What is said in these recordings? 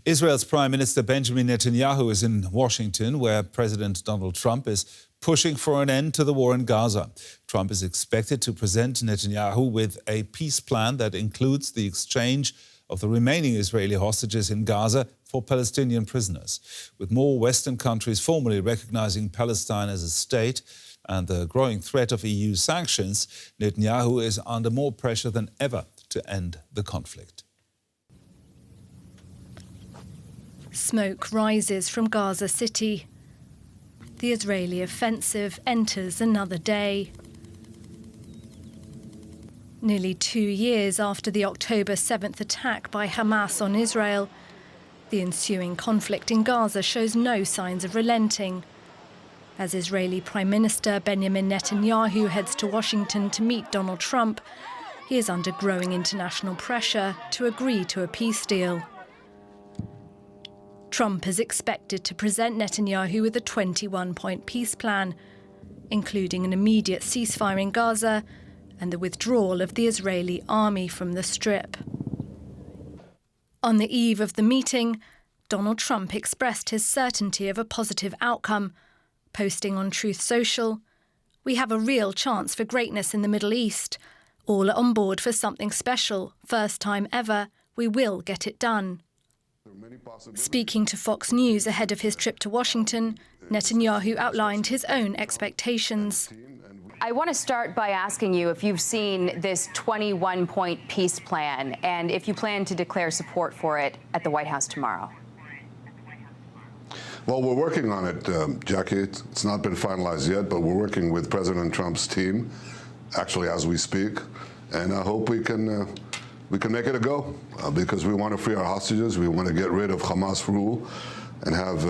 Israel's Prime Minister Benjamin Netanyahu is in Washington, where President Donald Trump is pushing for an end to the war in Gaza. Trump is expected to present Netanyahu with a peace plan that includes the exchange of the remaining Israeli hostages in Gaza for Palestinian prisoners. With more Western countries formally recognizing Palestine as a state and the growing threat of EU sanctions, Netanyahu is under more pressure than ever to end the conflict. Smoke rises from Gaza City. The Israeli offensive enters another day. Nearly 2 years after the October 7th attack by Hamas on Israel, the ensuing conflict in Gaza shows no signs of relenting. As Israeli Prime Minister Benjamin Netanyahu heads to Washington to meet Donald Trump, he is under growing international pressure to agree to a peace deal. Trump is expected to present Netanyahu with a 21-point peace plan, including an immediate ceasefire in Gaza and the withdrawal of the Israeli army from the Strip. On the eve of the meeting, Donald Trump expressed his certainty of a positive outcome, posting on Truth Social, "We have a real chance for greatness in the Middle East. All are on board for something special. First time ever. We will get it done." Speaking to Fox News ahead of his trip to Washington, Netanyahu outlined his own expectations. I want to start by asking you if you've seen this 21-point peace plan and if you plan to declare support for it at the White House tomorrow. Well, we're working on it, Jackie. It's not been finalized yet, but we're working with President Trump's team, actually as we speak, and I hope we can make it a go, because we want to free our hostages. We want to get rid of Hamas rule and have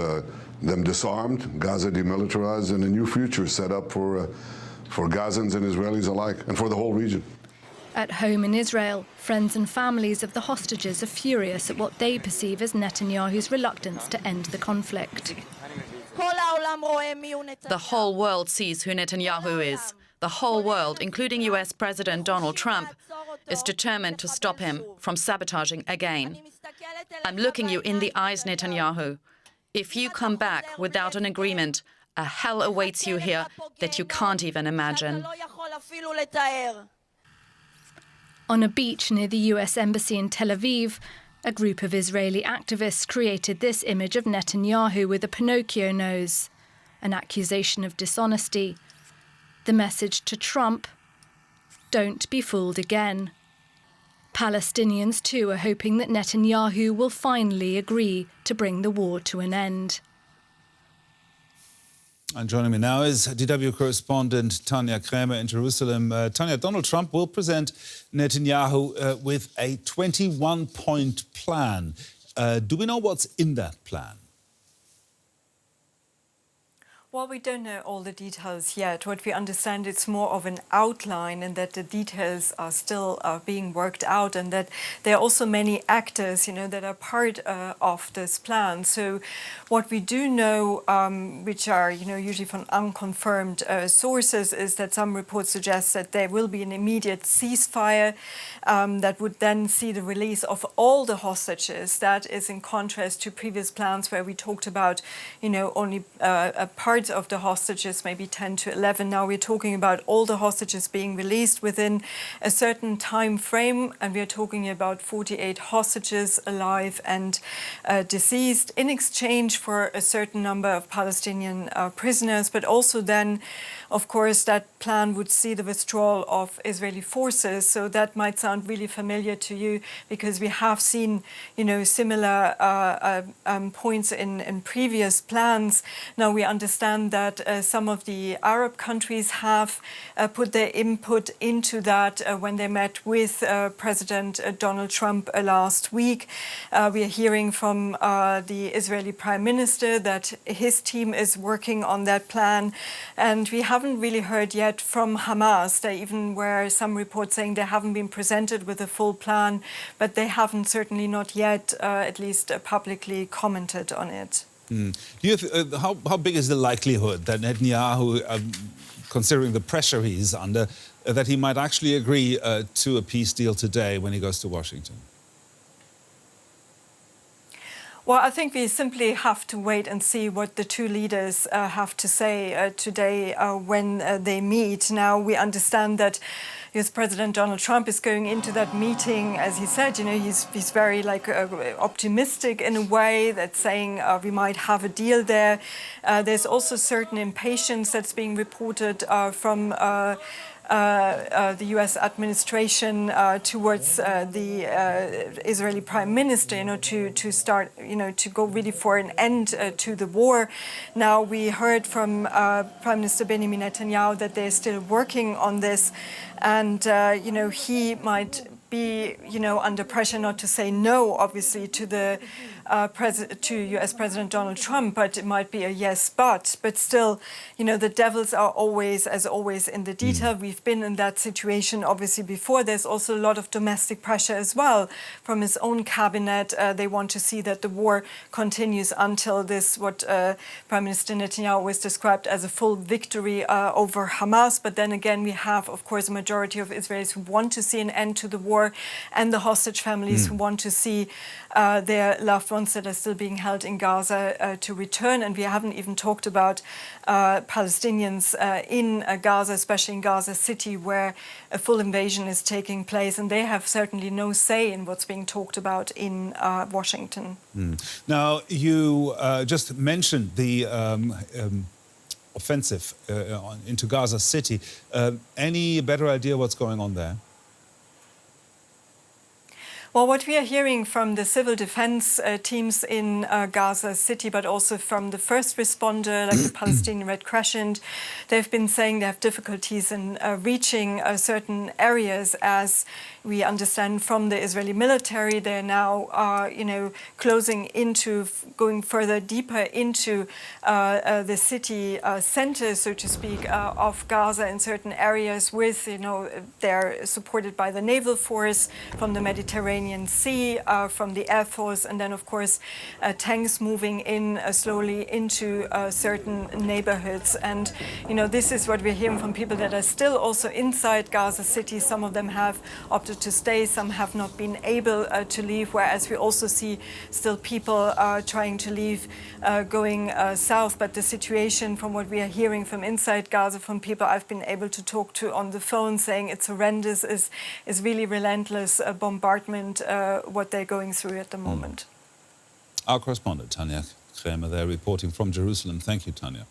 them disarmed, Gaza demilitarized, and a new future set up for Gazans and Israelis alike, and for the whole region. At home in Israel, friends and families of the hostages are furious at what they perceive as Netanyahu's reluctance to end the conflict. The whole world sees who Netanyahu is. The whole world, including US President Donald Trump, is determined to stop him from sabotaging again. I'm looking you in the eyes, Netanyahu. If you come back without an agreement, a hell awaits you here that you can't even imagine. On a beach near the US Embassy in Tel Aviv, a group of Israeli activists created this image of Netanyahu with a Pinocchio nose, an accusation of dishonesty. The message to Trump: don't be fooled again. Palestinians too are hoping that Netanyahu will finally agree to bring the war to an end. And joining me now is DW correspondent Tania Krämer in Jerusalem. Tania, Donald Trump will present Netanyahu with a 21-point plan. Do we know what's in that plan? Well, we don't know all the details yet. What we understand, it's more of an outline, and that the details are still being worked out, and that there are also many actors, that are part of this plan. So what we do know, which are, usually from unconfirmed sources, is that some reports suggest that there will be an immediate ceasefire that would then see the release of all the hostages. That is in contrast to previous plans where we talked about, only a part of the hostages, maybe 10 to 11. Now we're talking about all the hostages being released within a certain time frame, and we're talking about 48 hostages alive and deceased in exchange for a certain number of Palestinian prisoners. But also then, of course, that plan would see the withdrawal of Israeli forces. So that might sound really familiar to you, because we have seen, similar points in previous plans. Now we understand that some of the Arab countries have put their input into that when they met with President Donald Trump last week. We are hearing from the Israeli Prime Minister that his team is working on that plan, and we haven't really heard yet from Hamas. There even were some reports saying they haven't been presented with a full plan, but they haven't, certainly not yet, at least publicly commented on it. How big is the likelihood that Netanyahu, considering the pressure he's under, that he might actually agree to a peace deal today when he goes to Washington? Well, I think we simply have to wait and see what the two leaders have to say today when they meet. Now, we understand that US President Donald Trump is going into that meeting, as he said, he's very optimistic in a way, that's saying we might have a deal there. There's also certain impatience that's being reported from the U.S. administration towards the Israeli Prime Minister, to start, to go really for an end to the war. Now, we heard from Prime Minister Benjamin Netanyahu that they're still working on this, and he might be, under pressure not to say no, obviously, to the to U.S. President Donald Trump, but it might be a yes, but still, the devils are always, as always, in the detail. We've been in that situation, obviously, before. There's also a lot of domestic pressure as well from his own cabinet. They want to see that the war continues until this, what Prime Minister Netanyahu always described as a full victory over Hamas. But then again, we have, of course, a majority of Israelis who want to see an end to the war, and the hostage families who want to see their loved ones that are still being held in Gaza to return. And we haven't even talked about Palestinians in Gaza, especially in Gaza City, where a full invasion is taking place, and they have certainly no say in what's being talked about in Washington. Now, you just mentioned the offensive into Gaza City. Any better idea what's going on there? Well, what we are hearing from the civil defense teams in Gaza City, but also from the first responder, like the Palestinian Red Crescent, they've been saying they have difficulties in reaching certain areas. As we understand from the Israeli military, they're now, closing into, going further deeper into the city center, so to speak, of Gaza in certain areas with, they're supported by the naval force from the Mediterranean Sea, from the Air Force, and then, of course, tanks moving in slowly into certain neighborhoods. And, this is what we're hearing from people that are still also inside Gaza City. Some of them have opted to stay, some have not been able to leave, whereas we also see still people trying to leave, going south. But the situation, from what we are hearing from inside Gaza, from people I've been able to talk to on the phone, saying it's horrendous, is really relentless bombardment, what they're going through at the moment. Our correspondent, Tania Krämer, there reporting from Jerusalem. Thank you, Tania.